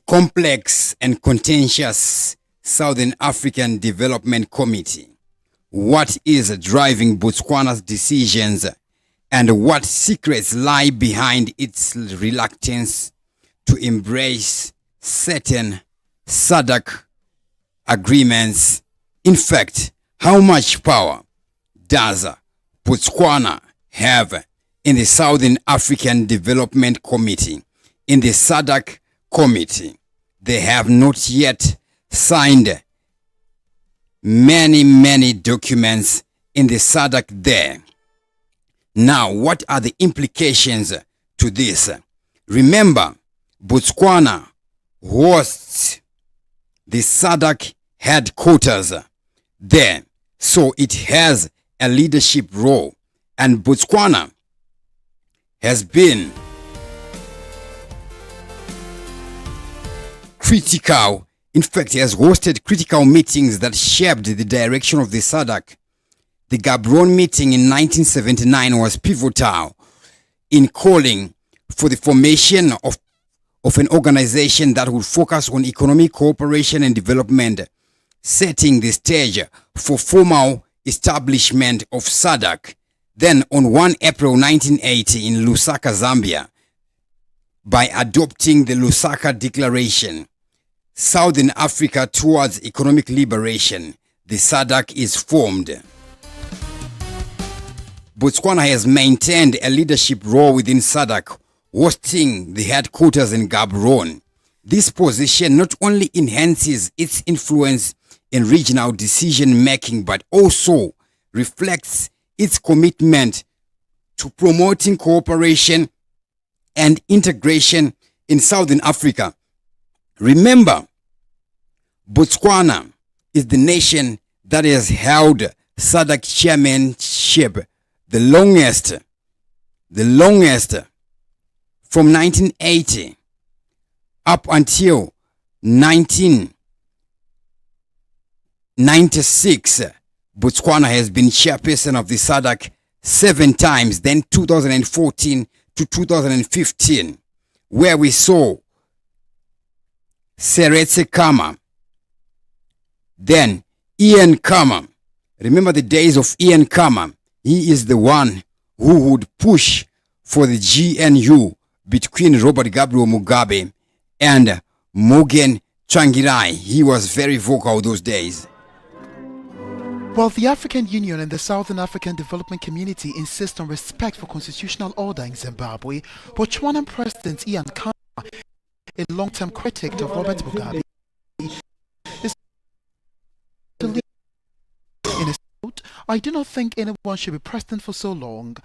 complex and contentious Southern African Development Committee. What is driving Botswana's decisions and what secrets lie behind its reluctance to embrace certain SADC agreements? In fact, how much power does Botswana have in the Southern African Development Committee? In the SADC committee, they have not yet signed many documents in the SADC there. Now, what are the implications to this? Remember, Botswana hosts the SADC headquarters there, so it has a leadership role, and Botswana has been critical. In fact, he has hosted critical meetings that shaped the direction of the SADC. The Gaborone meeting in 1979 was pivotal in calling for the formation of an organization that would focus on economic cooperation and development, setting the stage for formal establishment of SADC. Then on 1 April 1980 in Lusaka, Zambia, by adopting the Lusaka Declaration, Southern Africa towards economic liberation, the SADC is formed. Botswana has maintained a leadership role within SADC, hosting the headquarters in Gaborone. This position not only enhances its influence in regional decision-making, but also reflects its commitment to promoting cooperation and integration in Southern Africa. Remember, Botswana is the nation that has held SADC chairmanship the longest from 1980 up until 1996. Botswana has been chairperson of the SADC 7 times, then 2014 to 2015, where we saw Khama, then Ian Khama. Remember the days of Ian Khama? He is the one who would push for the GNU between Robert Gabriel Mugabe and Morgan Tsvangirai. He was very vocal those days. While the African Union and the Southern African Development Community insist on respect for constitutional order in Zimbabwe, Botswanan President Ian Khama, a long-term critic of Robert Mugabe, is in his note, "I do not think anyone should be president for so long.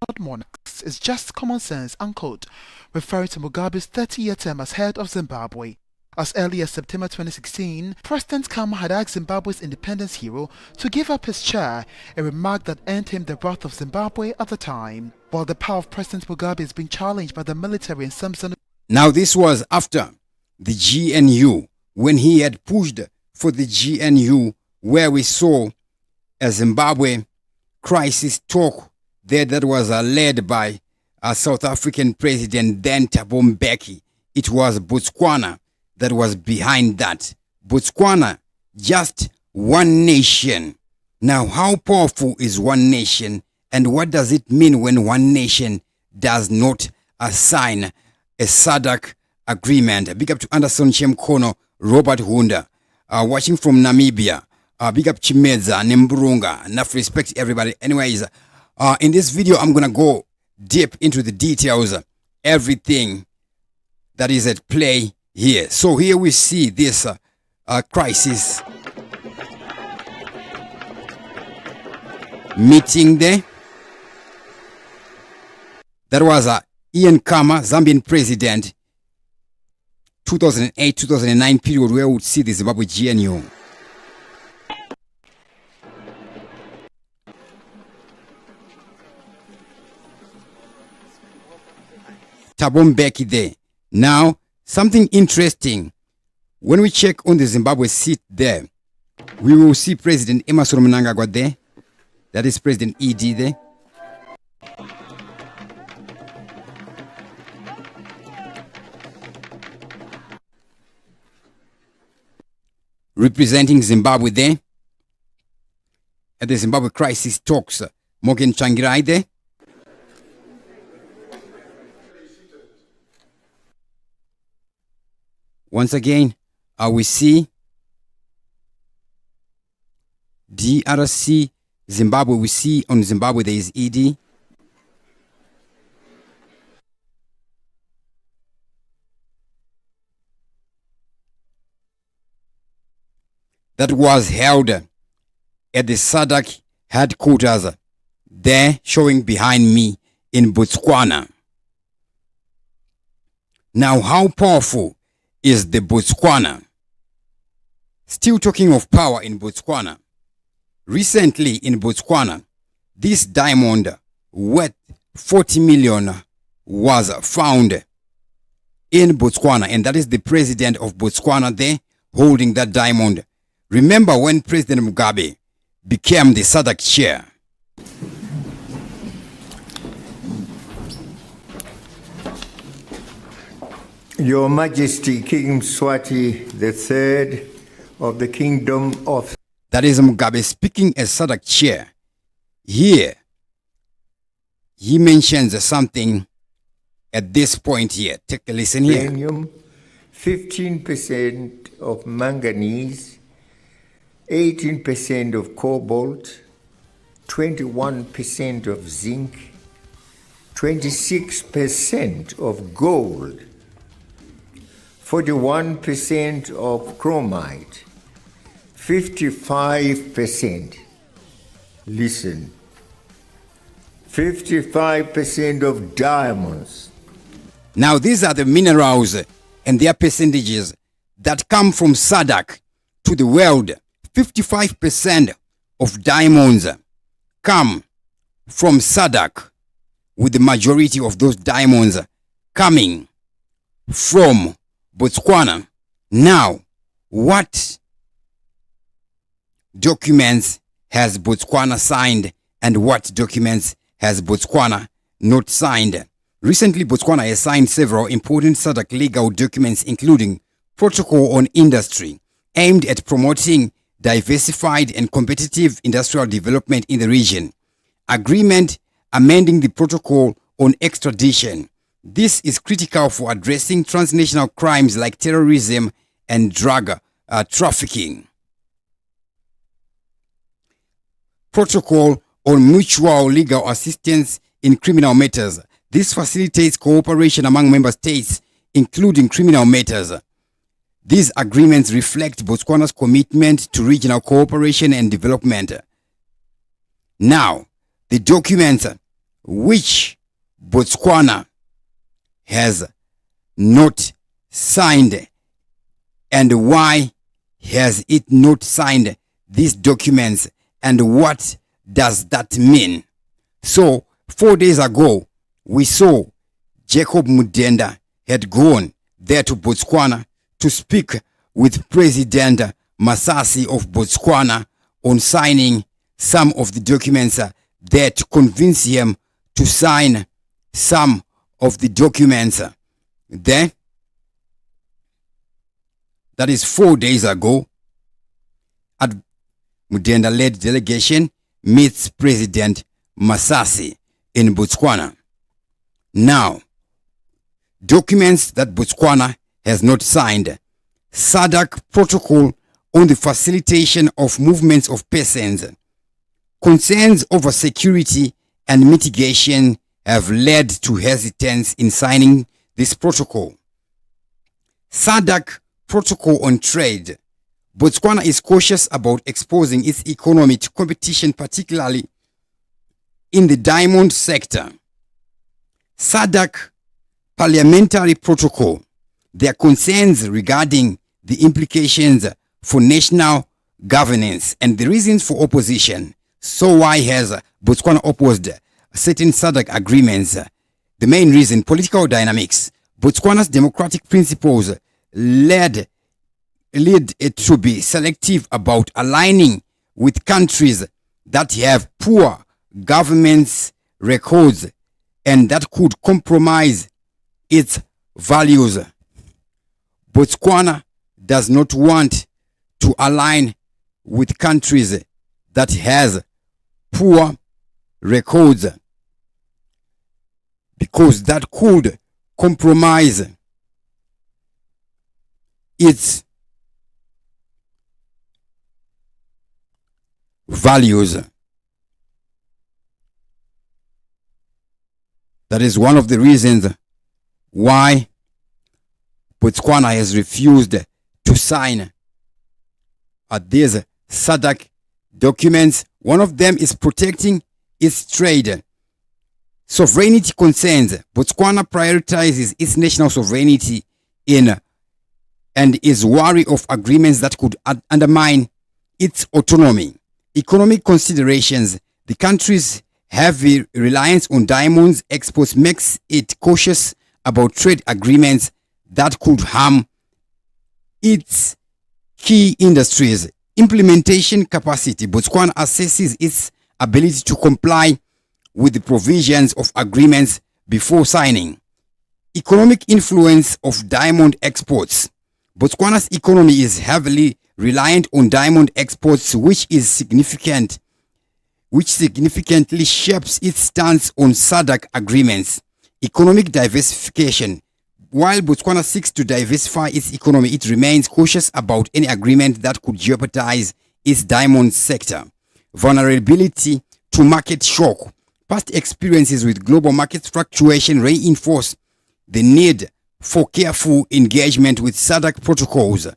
Without monarchs is just common sense," unquote, referring to Mugabe's 30-year term as head of Zimbabwe. As early as September 2016, President Khama had asked Zimbabwe's independence hero to give up his chair, a remark that earned him the wrath of Zimbabwe at the time. While the power of President Mugabe is being challenged by the military and some zones. Now this was after the GNU, when he had pushed for the GNU, where we saw a Zimbabwe crisis talk there that was led by a South African president, then Thabo Mbeki. It was Botswana that was behind that. Botswana, just one nation. Now, how powerful is one nation, and what does it mean when one nation does not sign a SADC agreement? Big up to Anderson Chemkono, Robert Hunda, watching from Namibia. Big up Chimedza, Nemburunga, enough respect everybody. Anyways, in this video, I'm gonna go deep into the details, everything that is at play here. So here we see this crisis meeting there. That was Ian Khama, Zambian president, 2008-2009 period, where we would see the Zimbabwe GNU. Thabo Mbeki there. Now, something interesting, when we check on the Zimbabwe seat there, we will see President Emmerson Mnangagwa there. That is President ED there. representing Zimbabwe there at the Zimbabwe Crisis Talks. Morgan Changirai there. Once again, we see DRC, Zimbabwe. We see on Zimbabwe there is ED. That was held at the SADC headquarters there, showing behind me in Botswana. Now, how powerful is the Botswana? Still talking of power in Botswana. Recently in Botswana, this diamond worth 40 million was found in Botswana, and that is the president of Botswana there holding that diamond. Remember when President Mugabe became the SADC chair? Your Majesty, King Mswati III of the Kingdom of... That is Mugabe speaking as SADC chair. Here, he mentions something at this point here. Take a listen here. Uranium, 15% of manganese, 18% of cobalt, 21% of zinc, 26% of gold, 41% of chromite, 55%, listen, 55% of diamonds. Now these are the minerals and their percentages that come from SADC to the world. 55% of diamonds come from SADC, with the majority of those diamonds coming from Botswana. Now, what documents has Botswana signed and what documents has Botswana not signed? Recently, Botswana has signed several important SADC legal documents, including Protocol on Industry, aimed at promoting diversified and competitive industrial development in the region. Agreement amending the Protocol on Extradition. This is critical for addressing transnational crimes like terrorism and drug trafficking. Protocol on Mutual Legal Assistance in Criminal Matters. This facilitates cooperation among member states, including criminal matters. These agreements reflect Botswana's commitment to regional cooperation and development. Now, the documents which Botswana has not signed, and why has it not signed these documents, and what does that mean? So 4 days ago we saw Jacob Mudenda had gone there to Botswana to speak with President Masasi of Botswana on signing some of the documents there, to convince him to sign some of the documents there. That is 4 days ago. Mudenda-led delegation meets President Masasi in Botswana. Now, documents that Botswana has not signed. SADC Protocol on the facilitation of movements of persons. Concerns over security and mitigation have led to hesitance in signing this protocol. SADC Protocol on Trade. Botswana is cautious about exposing its economy to competition, particularly in the diamond sector. SADC Parliamentary Protocol. There are concerns regarding the implications for national governance and the reasons for opposition. So why has Botswana opposed certain SADC agreements? The main reason: political dynamics. Botswana's democratic principles led it to be selective about aligning with countries that have poor governance records and that could compromise its values. Botswana does not want to align with countries that has poor records, because that could compromise its values. That is one of the reasons why Botswana has refused to sign these SADC documents. One of them is protecting its trade. Sovereignty concerns. Botswana prioritizes its national sovereignty and is wary of agreements that could undermine its autonomy. Economic considerations. The country's heavy reliance on diamonds exports makes it cautious about trade agreements that could harm its key industries. Implementation capacity. Botswana assesses its ability to comply with the provisions of agreements before signing. Economic influence of diamond exports. Botswana's economy is heavily reliant on diamond exports, which significantly shapes its stance on SADC agreements. Economic diversification. While Botswana seeks to diversify its economy, it remains cautious about any agreement that could jeopardize its diamond sector. Vulnerability to market shock. Past experiences with global market fluctuation reinforce the need for careful engagement with SADC protocols.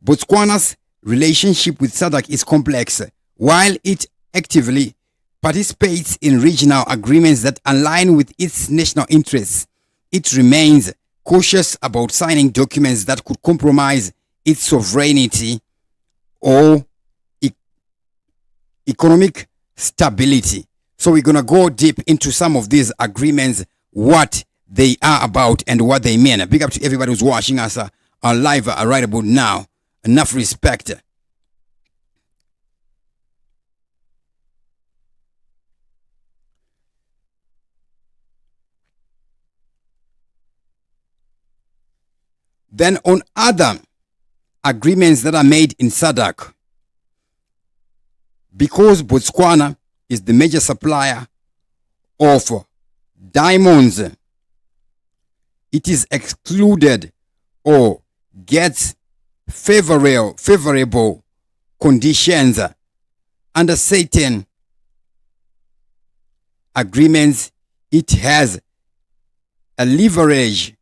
Botswana's relationship with SADC is complex. While it actively participates in regional agreements that align with its national interests, it remains cautious about signing documents that could compromise its sovereignty or economic stability. So we're going to go deep into some of these agreements, what they are about and what they mean. Big up to everybody who's watching us live right about now. Enough respect. Then on other agreements that are made in SADC, because Botswana is the major supplier of diamonds, it is excluded or gets favorable conditions under certain agreements. It has a leverage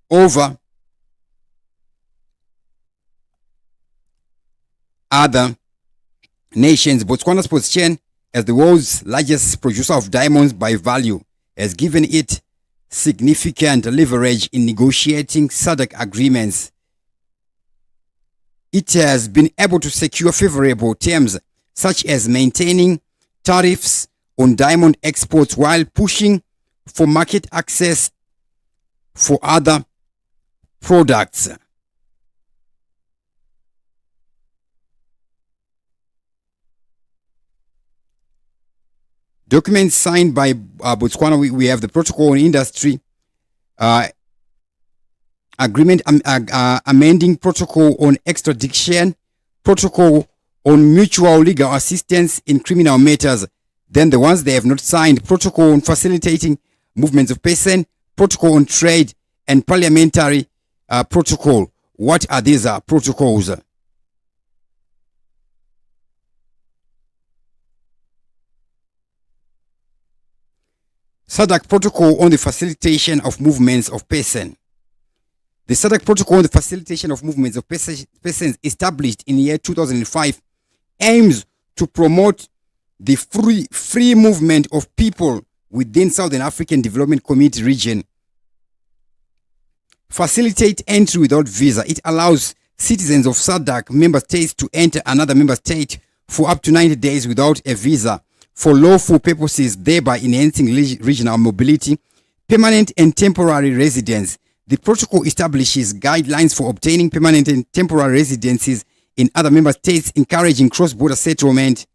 over other nations. Botswana's position as the world's largest producer of diamonds by value has given it significant leverage in negotiating SADC agreements. It has been able to secure favorable terms, such as maintaining tariffs on diamond exports while pushing for market access for other products. Documents signed by Botswana. We have the protocol on industry, agreement amending protocol on extradition, protocol on mutual legal assistance in criminal matters. Then the ones they have not signed: protocol on facilitating movements of person, protocol on trade, and parliamentary protocol. What are these protocols? SADC Protocol on the Facilitation of Movements of Persons. The SADC Protocol on the Facilitation of Movements of Persons, established in the year 2005, aims to promote the free movement of people within Southern African Development Community region. Facilitate entry without visa. It allows citizens of SADC member states to enter another member state for up to 90 days without a visa for lawful purposes, thereby enhancing regional mobility, permanent and temporary residence. The protocol establishes guidelines for obtaining permanent and temporary residencies in other member states, encouraging cross-border settlement.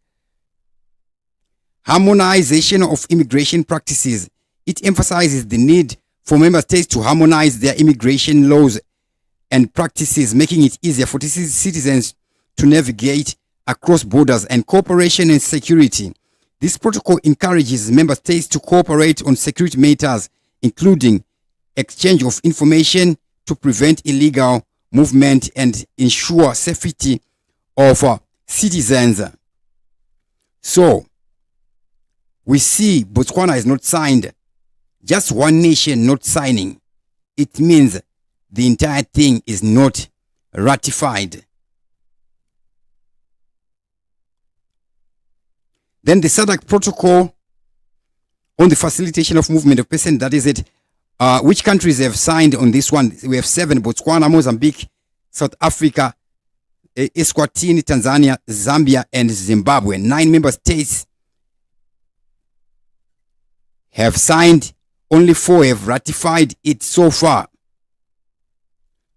Harmonization of immigration practices. It emphasizes the need for member states to harmonize their immigration laws and practices, making it easier for citizens to navigate across borders and cooperation and security. This protocol encourages member states to cooperate on security matters, including exchange of information to prevent illegal movement and ensure safety of citizens. So, we see Botswana is not signed. Just one nation not signing. It means the entire thing is not ratified. Then the SADC protocol on the facilitation of movement of persons, that is it. Which countries have signed on this one? We have 7: Botswana, Mozambique, South Africa, Eswatini, Tanzania, Zambia, and Zimbabwe. 9 member states have signed. Only 4 have ratified it so far.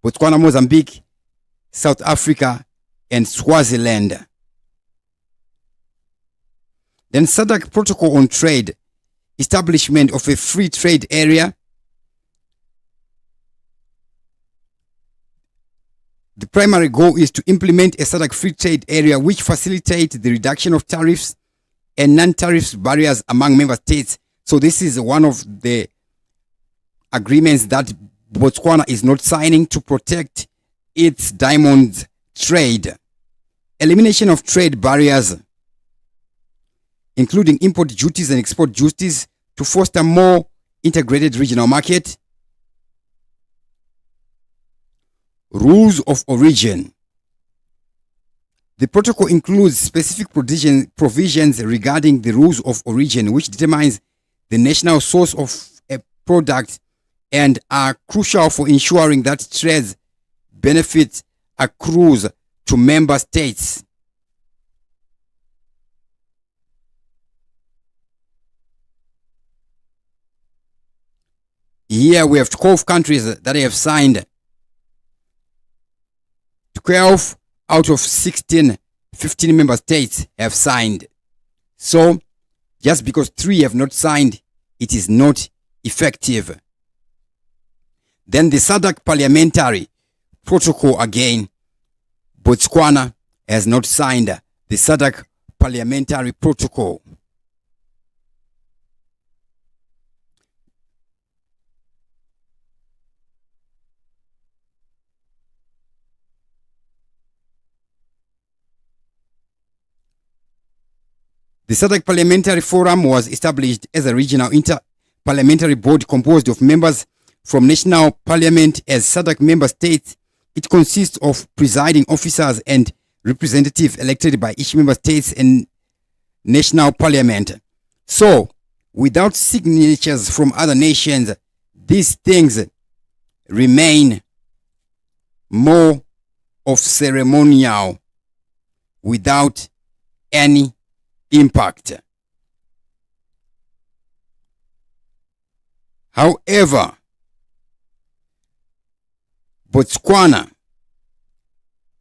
Botswana, Mozambique, South Africa, and Swaziland. Then SADC protocol on trade, establishment of a free trade area. The primary goal is to implement a SADC free trade area which facilitates the reduction of tariffs and non-tariff barriers among member states. So this is one of the agreements that Botswana is not signing to protect its diamond trade. Elimination of trade barriers, including import duties and export duties, to foster more integrated regional market. Rules of origin. The protocol includes specific provisions regarding the rules of origin, which determines the national source of a product and are crucial for ensuring that trade benefits accrues to member states. Here we have 12 countries that have signed. 12 out of 15 member states have signed. So, just because 3 have not signed, it is not effective. Then the SADC parliamentary protocol again. Botswana has not signed the SADC parliamentary protocol. The SADC Parliamentary Forum was established as a regional inter-parliamentary board composed of members from national parliament as SADC member states. It consists of presiding officers and representatives elected by each member states and national parliament. So, without signatures from other nations, these things remain more of ceremonial without any impact. However, Botswana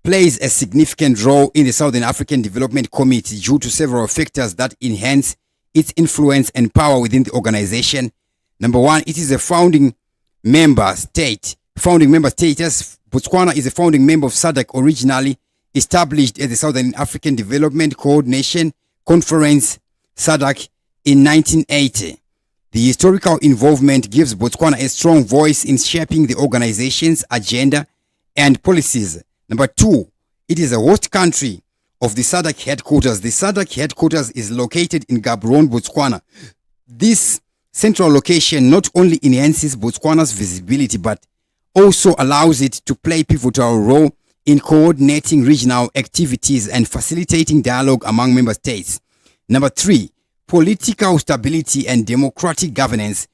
plays a significant role in the Southern African Development Committee due to several factors that enhance its influence and power within the organization. Number 1, it is a founding member state. As Botswana is a founding member of SADC, originally established as the Southern African Development Coordination Conference, SADC, in 1980. The historical involvement gives Botswana a strong voice in shaping the organization's agenda and policies. Number 2, it is a host country of the SADC headquarters. The SADC headquarters is located in Gaborone, Botswana. This central location not only enhances Botswana's visibility but also allows it to play a pivotal role in coordinating regional activities and facilitating dialogue among member states. Number 3, political stability and democratic governance.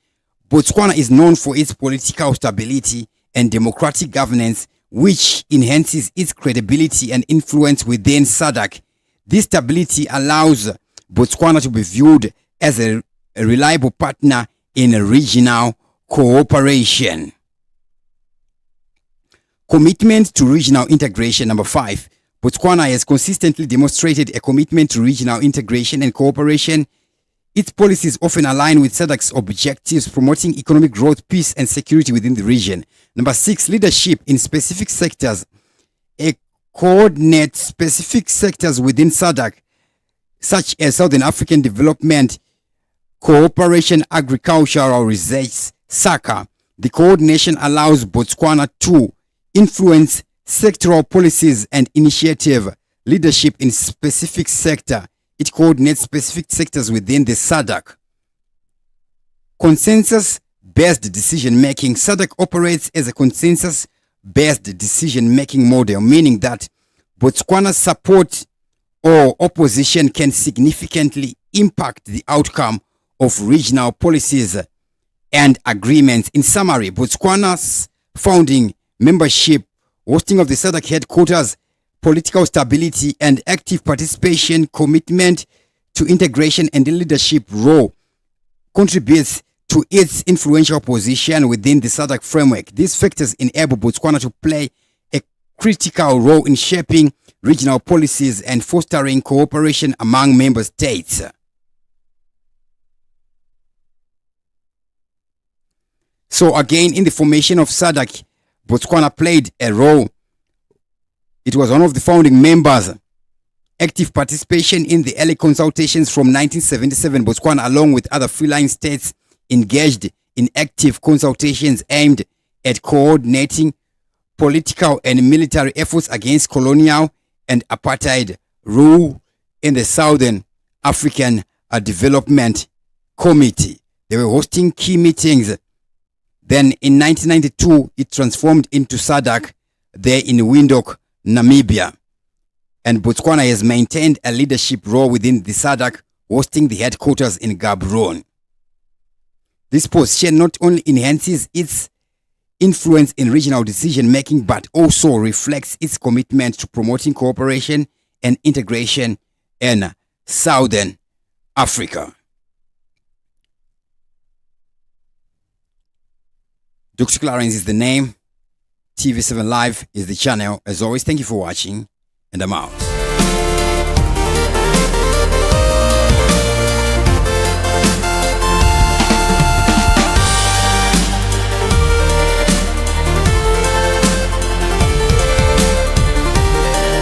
Botswana is known for its political stability and democratic governance, which enhances its credibility and influence within SADC. This stability allows Botswana to be viewed as a reliable partner in regional cooperation. Commitment to regional integration. Number 5, Botswana has consistently demonstrated a commitment to regional integration and cooperation. Its policies often align with SADC's objectives, promoting economic growth, peace, and security within the region. Number 6, leadership in specific sectors. Coordinate specific sectors within SADC, such as Southern African Development, Cooperation, Agricultural Research, SACA. The coordination allows Botswana to influence sectoral policies and initiative leadership in specific sector. It coordinates specific sectors within the SADC. Consensus-based decision-making. SADC operates as a consensus-based decision-making model, meaning that Botswana's support or opposition can significantly impact the outcome of regional policies and agreements. In summary, Botswana's founding membership, hosting of the SADC headquarters, political stability and active participation, commitment to integration and leadership role contributes to its influential position within the SADC framework. These factors enable Botswana to play a critical role in shaping regional policies and fostering cooperation among member states. So again, in the formation of SADC, Botswana played a role. It was one of the founding members. Active participation in the early consultations from 1977, Botswana, along with other freeline states, engaged in active consultations aimed at coordinating political and military efforts against colonial and apartheid rule in the Southern African Development Committee. They were hosting key meetings. Then in 1992, it transformed into SADC there in Windhoek, Namibia. And Botswana has maintained a leadership role within the SADC, hosting the headquarters in Gaborone. This position not only enhances its influence in regional decision-making, but also reflects its commitment to promoting cooperation and integration in Southern Africa. Dr. Clarence is the name. TV7 Live is the channel. As always, thank you for watching, and I'm out.